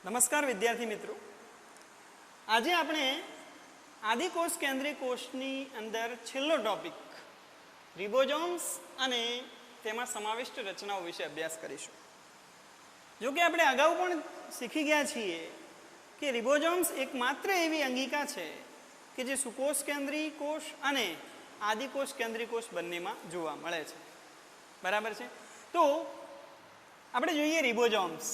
નમસ્કાર વિદ્યાર્થી મિત્રો, આજે આપણે આદિકોષ કેન્દ્રીય કોષની અંદર છેલ્લો ટોપિક રિબોઝોમ્સ અને તેમાં સમાવિષ્ટ રચનાઓ વિશે અભ્યાસ કરીશું. જો કે આપણે અગાઉ પણ શીખી ગયા છીએ કે રિબોઝોમ્સ એકમાત્ર એવી અંગિકા છે કે જે સુકોષ કેન્દ્રીય કોષ અને આદિકોષ કેન્દ્રીય કોષ બંનેમાં જોવા મળે છે. બરાબર છે? તો આપણે જોઈએ રિબોઝોમ્સ.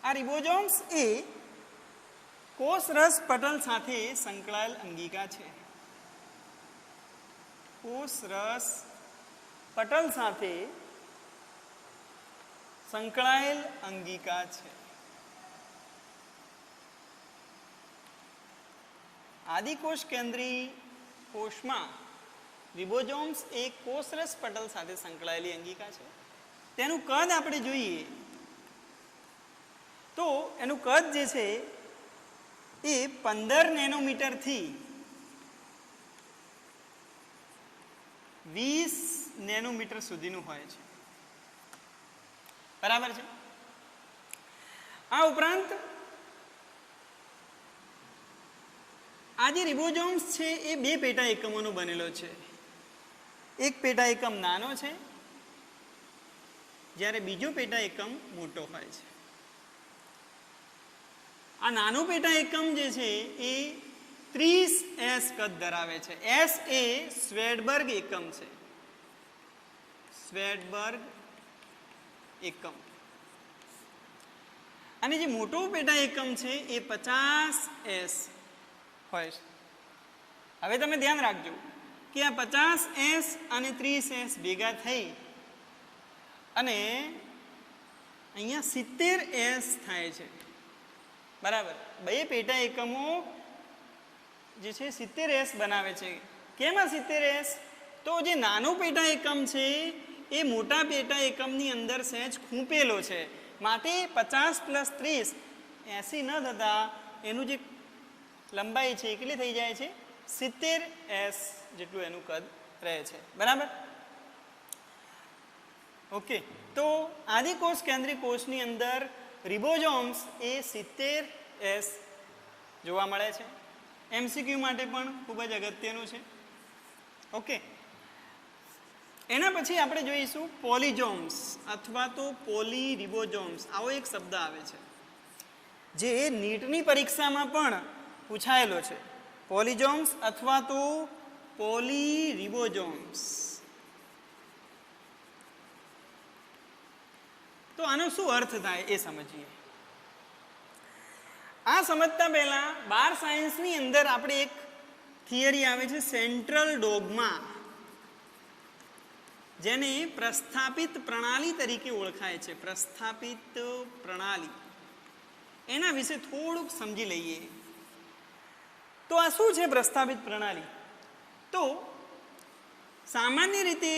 આ રિબોઝોમ્સ એ કોષરસ પટલ સાથે સંકળાયેલ અંગિકા છે. કોષરસ પટલ સાથે સંકળાયેલ અંગિકા છે. આદિકોષ કેન્દ્રીય કોષમાં રિબોઝોમ્સ એ કોષરસ પટલ સાથે સંકળાયેલી અંગિકા છે. તેનું કદ આપણે જોઈએ તો એનું કદ જે છે એ 15 નેનોમીટરથી 20 નેનોમીટર સુધીનું હોય છે. બરાબર છે? આ ઉપરાંત આ જે રિબોઝોમ્સ છે એ 2 પેટા એકમોનો બનેલો છે. એક પેટા એકમ નાનો છે જ્યારે બીજો પેટા એકમ મોટો હોય છે. આ નાનો પેટા એકમ જે છે એ 30S કદ ધરાવે છે. S એ સ્વેડબર્ગ એકમ છે. સ્વેડબર્ગ એકમ. અને જે મોટો પેટા એકમ છે એ 50S હોય છે. હવે તમે ધ્યાન રાખજો કે આ 50S અને 30S ભેગા થઈ અને અહીંયા 70S થાય છે. બરાબર? 2 પેટા એકમો જે છે 70S બનાવે છે. કેમ આ 70S? તો જે નાનો પેટા એકમ છે એ મોટા પેટા એકમની અંદર સહેજ ખૂંપેલો છે, માટે 50 + 30 80 ન થતા એનું જે લંબાઈ છે એ કેટલી થઈ જાય છે? 70S જેટલું એનું કદ રહે છે. બરાબર? ઓકે, તો આદિકોષ કેન્દ્રીય કોષની અંદર રિબોઝોમ્સ એ 70S જોવા મળે છે. MCQ માટે પણ ખૂબ જ અગત્યનું છે. ઓકે, એના પછી આપણે જોઈશું પોલિઝોમ્સ અથવા તો પોલીરિબોઝોમ્સ. આવો એક શબ્દ આવે છે જે નીટની પરીક્ષામાં પણ પૂછાયેલો છે. પોલિઝોમ્સ અથવા તો પોલીરિબોઝોમ્સ. તો આનો શું અર્થ થાય એ સમજીએ. આ સમજતા પહેલા 12 સાયન્સની અંદર આપણે એક થિયરી આવે છે સેન્ટ્રલ ડોગમા, જેને પ્રસ્થાપિત પ્રણાલી તરીકે ઓળખાય છે. પ્રસ્થાપિત પ્રણાલી, એના વિશે થોડુંક સમજી લઈએ. તો આ શું છે પ્રસ્થાપિત પ્રણાલી? તો સામાન્ય રીતે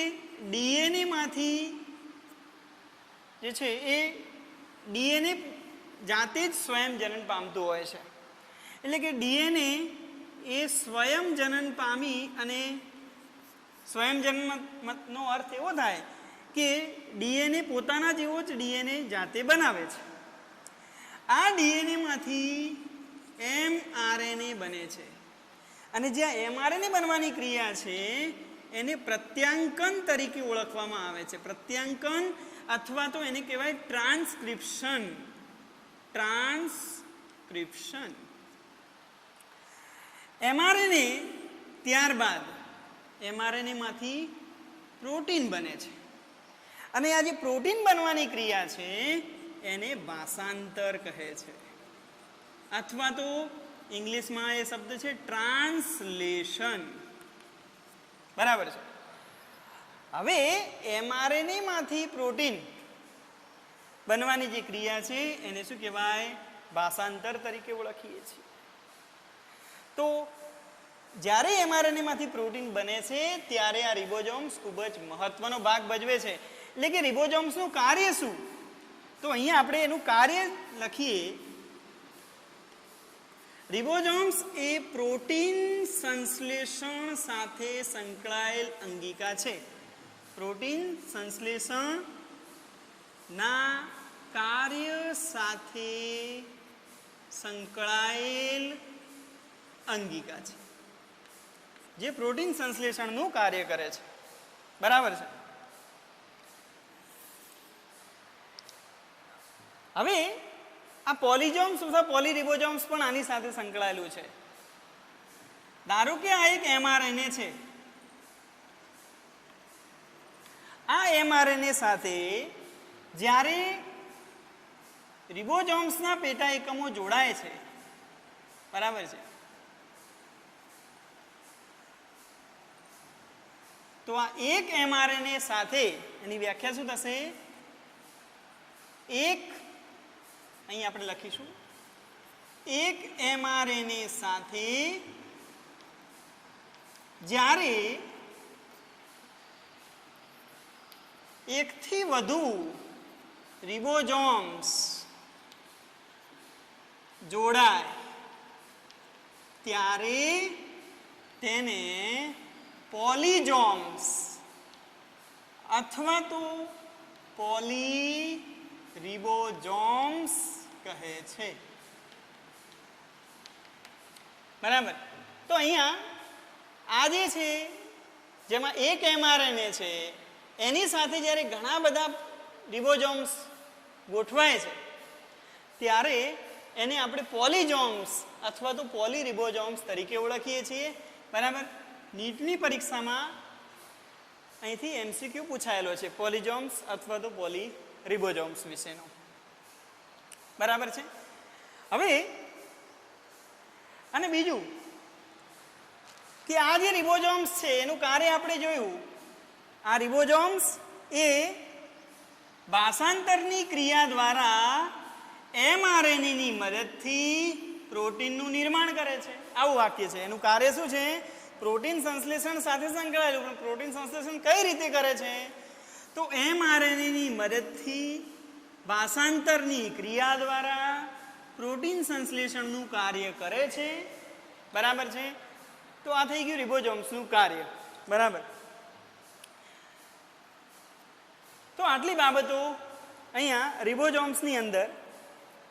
DNA માંથી જે છે એ DNA જાતે જ સ્વયં જનન પામતું હોય છે. એટલે કે DNA એ સ્વયં જનન પામી, અને સ્વયં જન્મનો અર્થ એવો થાય કે DNA પોતાના જેવો જ DNA જાતે બનાવે છે. આ DNA માંથી mRNA બને છે, અને જ્યાં mRNA બનવાની ક્રિયા છે એને પ્રત્યાંકન તરીકે ઓળખવામાં આવે છે. પ્રત્યાંકન અથવા તો એને કહેવાય ટ્રાન્સક્રિપ્શન. ટ્રાન્સક્રિપ્શન. mRNA ત્યારબાદ mRNA માંથી પ્રોટીન બને છે, અને આ જે પ્રોટીન બનવાની ક્રિયા છે એને ભાષાંતર કહે છે, અથવા તો ઇંગ્લિશમાં એ શબ્દ છે ટ્રાન્સલેશન. બરાબર છે? હવે mRNA માંથી પ્રોટીન બનવાની જે ક્રિયા છે એને શું કહેવાય? ભાષાંતર તરીકે ઓળખીએ છીએ. તો જ્યારે mRNA માંથી પ્રોટીન બને છે ત્યારે આ રિબોઝોમ્સ ખૂબ જ મહત્વનો ભાગ ભજવે છે. એટલે કે રિબોઝોમ્સનું કાર્ય શું? તો અહીંયા આપણે એનું કાર્ય લખીએ. રિબોઝોમ્સ એ પ્રોટીન સંશ્લેષણ સાથે સંકળાયેલ અંગિકા છે. પ્રોટીન સંશ્લેષણના કાર્ય સાથે સંકળાયેલ અંગિકા છે, જે પ્રોટીન સંશ્લેષણનું કાર્ય કરે છે. બરાબર છે. હવે આ પોલિજોમ્સ અથવા પોલીરિબોઝોમ્સ પણ આની સાથે સંકળાયેલું છે. ધારો કે આ એક mRNA છે. આ mRNA સાથે જ્યારે રિબોઝોમ્સના પેટા એકમો જોડાય છે, બરાબર છે, તો આ એક mRNA સાથે એની વ્યાખ્યા શું થશે? એક, અહીં આપણે લખીશું, એક mRNA સાથે જ્યારે એકથી વધુ રિબોઝોમ્સ જોડાય ત્યારે તેને પોલિજોમ્સ અથવા તો પોલીરિબોઝોમ્સ કહે છે. બરાબર. તો અહીંયા આ જે છે જેમાં એક mRNA છે એની સાથે જ્યારે ઘણા બધા રિબોઝોમ્સ ગોઠવાય છે ત્યારે એને આપણે પોલિજોમ્સ અથવા તો પોલીરિબોઝોમ્સ તરીકે ઓળખીએ છીએ. બરાબર. નીટની પરીક્ષામાં અહીંથી MCQ પૂછાયેલો છે પોલિજોમ્સ અથવા તો પોલીરિબોઝોમ્સ વિશેનો. બરાબર છે. હવે અને બીજું કે આ જે રિબોઝોમ્સ છે એનું કાર્ય આપણે જોયું. આ રિબોઝોમ્સ એ ભાષાંતરની ક્રિયા દ્વારા mRNAની મદદથી પ્રોટીનનું નિર્માણ કરે છે. આવું વાક્ય છે. એનું કાર્ય શું છે? પ્રોટીન સંશ્લેષણ સાથે સંકળાયેલું. પણ પ્રોટીન સંશ્લેષણ કઈ રીતે કરે છે? તો mRNAની મદદથી ભાષાંતરની ક્રિયા દ્વારા પ્રોટીન સંશ્લેષણનું કાર્ય કરે છે. બરાબર છે. તો આ થઈ ગયું રિબોઝોમ્સનું કાર્ય. બરાબર. તો આટલી બાબતો અહીંયા રિબોઝોમ્સની અંદર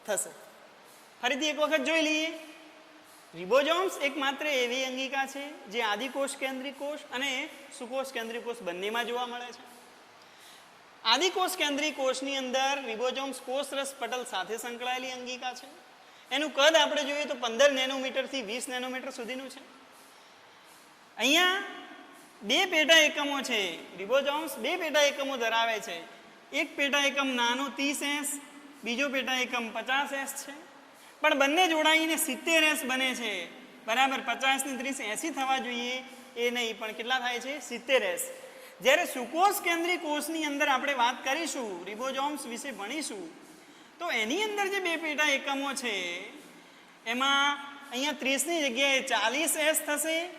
થશે. ફરીથી એક વખત જોઈ લઈએ. રિબોઝોમ્સ એકમાત્ર એવી અંગિકા છે જે આદિકોષ કેન્દ્રીય કોષ અને સુકોષ કેન્દ્રીય કોષ બંનેમાં જોવા મળે છે. આદિકોષ કેન્દ્રીય કોષની અંદર રિબોઝોમ્સ કોષરસ પટલ સાથે સંકળાયેલી અંગિકા છે. એનું કદ આપણે જોઈએ તો 15 નેનોમીટરથી 20 નેનોમીટર સુધીનું છે. અહીંયા બે પેટા એકમો છે. રિબોઝોમ્સ બે પેટા એકમો ધરાવે છે. એક પેટા એકમ નાનો 30S, બીજો પેટા એકમ 50S છે. પણ બંને જોડાઈને 70S બને છે. બરાબર. 50 ને 30 80 થવા જોઈએ એ નહીં, પણ કેટલા થાય છે? 70S. જ્યારે સુકોષ કેન્દ્રીય કોષની અંદર આપણે વાત કરીશું, રિબોઝોમ્સ વિશે ભણીશું, તો એની અંદર જે બે પેટા એકમો છે એમાં અહીંયા 30ની જગ્યાએ 40S થશે,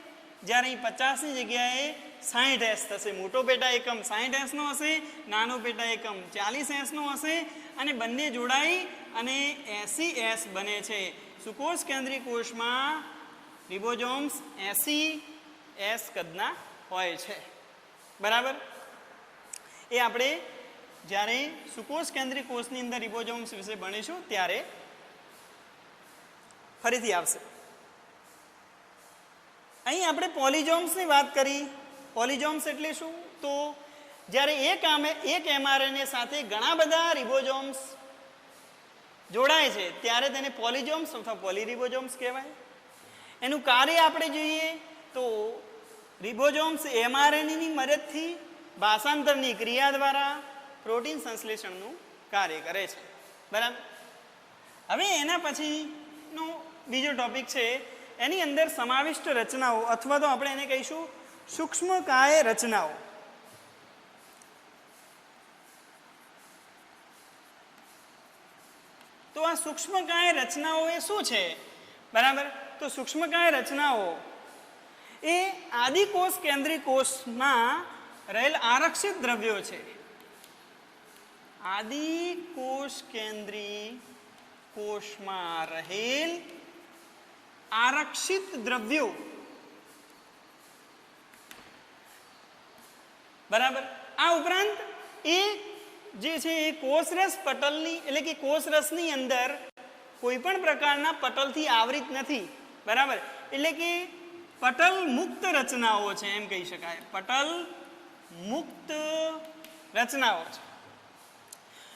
જ્યારે અહીં 50ની જગ્યાએ 60S થશે. મોટો પેટા એકમ 60Sનો હશે, નાનો પેટા એકમ 40Sનો હશે અને બંને જોડાઈ અને 80S બને છે. સુકોષ કેન્દ્રીય કોષમાં રિબોઝોમ્સ 80S કદના હોય છે. બરાબર. એ આપણે જ્યારે સુકોષ કેન્દ્રીય કોષની અંદર રિબોઝોમ્સ વિશે ભણીશું ત્યારે ફરીથી આવશે. અહીં આપણે પોલિજોમ્સની વાત કરી. પોલિજોમ્સ એટલે શું? તો જ્યારે એક mRNA સાથે ઘણા બધા રિબોઝોમ્સ જોડાય છે ત્યારે તેને પોલિજોમ્સ અથવા પોલીરિબોઝોમ્સ કહેવાય. એનું કાર્ય આપણે જોઈએ તો રિબોઝોમ્સ mRNAની મદદથી ભાષાંતરની ક્રિયા દ્વારા પ્રોટીન સંશ્લેષણનું કાર્ય કરે છે. બરાબર. હવે એના પછીનો બીજો ટોપિક છે, એની અંદર સમાવિષ્ટ રચનાઓ અથવા તો આપણે એને કહીશું સૂક્ષ્મકાય રચનાઓ. તો આ સૂક્ષ્મકાય રચનાઓ એ શું છે? બરાબર. તો સૂક્ષ્મકાય રચનાઓ એ આદિકોષ કેન્દ્રીય કોષમાં રહેલ આરક્ષિત દ્રવ્યો છે. આદિકોષ કેન્દ્રીય કોષમાં રહેલ આરક્ષિત દ્રવ્યો. બરાબર. આ ઉપરાંત એ જે છે એ કોષરસ પટલની એટલે કે કોષરસની અંદર કોઈ પણ પ્રકારના પટલથી આવરિત નથી, બરાબર. એટલે કે પટલ મુક્ત રચનાઓ છે એમ કહી શકાય, પટલ મુક્ત રચનાઓ છે.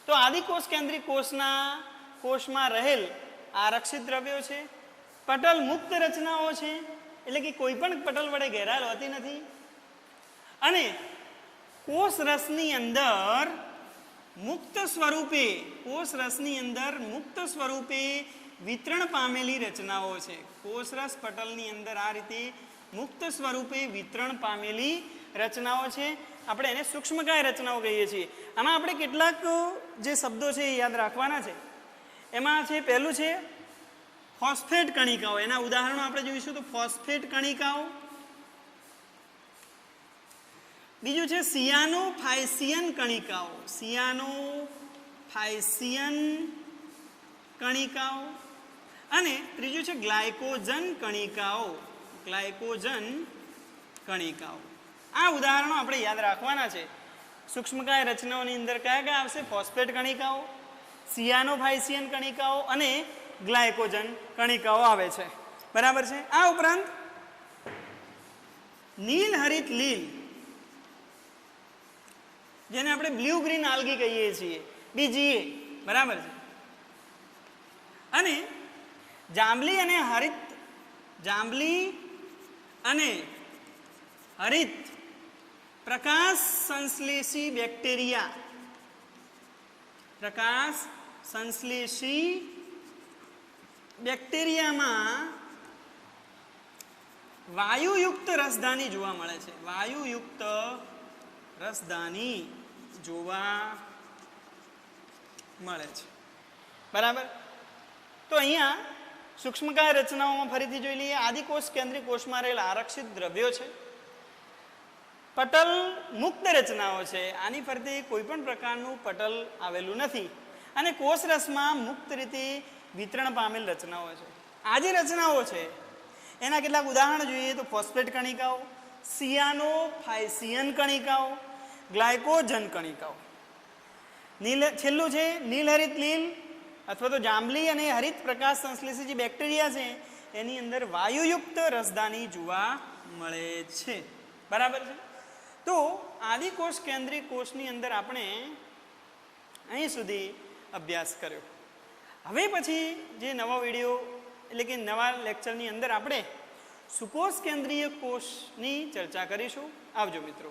તો આદિકોષ કેન્દ્રી કોષમાં રહેલ આરક્ષિત દ્રવ્યો છે, પટલ મુક્ત રચનાઓ છે એટલે કે કોઈ પણ પટલ વડે ઘેરાયેલ હોતી નથી, અને કોષરસની અંદર મુક્ત સ્વરૂપે વિતરણ પામેલી રચનાઓ છે. કોષરસ પટલની અંદર આ રીતે મુક્ત સ્વરૂપે વિતરણ પામેલી રચનાઓ છે. આપણે એને સૂક્ષ્મકાય રચનાઓ કહીએ છીએ. આમાં આપણે કેટલાક જે શબ્દો છે એ યાદ રાખવાના છે. એમાં છે પહેલું છે ફોસ્ફેટ કણિકાઓ. એના ઉદાહરણો આપણે જોઈશું તો ફોસ્ફેટ કણિકાઓ. બીજું છે સિયાનોફાયસિયન કણિકાઓ, સિયાનોફાયસિયન કણિકાઓ. અને ત્રીજું છે ગ્લાયકોજન કણિકાઓ. આ ઉદાહરણો આપણે યાદ રાખવાના છે. સૂક્ષ્મકાય રચનાઓની અંદર કયા કયા આવશે? ફોસ્ફેટ કણિકાઓ, સિયાનોફાયસિયન કણિકાઓ અને ગ્લાયકોજન કણિકાઓ આવે છે, બરાબર છે. આ ઉપરાંત નીલ હરિત લીલ, જેને આપણે બ્લુ ગ્રીન આલ્ગી કહીએ છીએ, BGA, બરાબર છે. અને જાંબલી અને હરિત પ્રકાશ સંશ્લેષી બેક્ટેરિયામાં વાયુયુક્ત રસધાની જોવા મળે છે, બરાબર. તો અહીંયા સૂક્ષ્મકાય રચનાઓમાં ફરીથી જોઈ લઈએ. આદિકોષ કેન્દ્રી કોષમાં રહેલા આરક્ષિત દ્રવ્યો છે, પટલ મુક્ત રચનાઓ છે, આની ફરતે કોઈ પણ પ્રકારનું પટલ આવેલું નથી, અને કોષરસમાં મુક્ત રીતે વિતરણ પામેલ રચનાઓ છે. આ જે રચનાઓ છે એના કેટલાક ઉદાહરણ જોઈએ તો ફોસ્ફેટ કણિકાઓ, સિયાનોફાયસિયન કણિકાઓ, ગ્લાયકોજન કણિકાઓ. છેલ્લું છે નીલહરિત લીલ અથવા તો જાંબલી અને હરિત પ્રકાશ સંશ્લેષી જે બેક્ટેરિયા છે એની અંદર વાયુયુક્ત રસધાની જોવા મળે છે, બરાબર છે. તો આદિકોષ કેન્દ્રી કોષની અંદર આપણે અહીં સુધી અભ્યાસ કર્યો. હવે પછી જે નવો વિડીયો એટલે કે નવા લેક્ચરની અંદર આપણે સુકોષ કેન્દ્રીય કોષની ચર્ચા કરીશું. આવજો મિત્રો.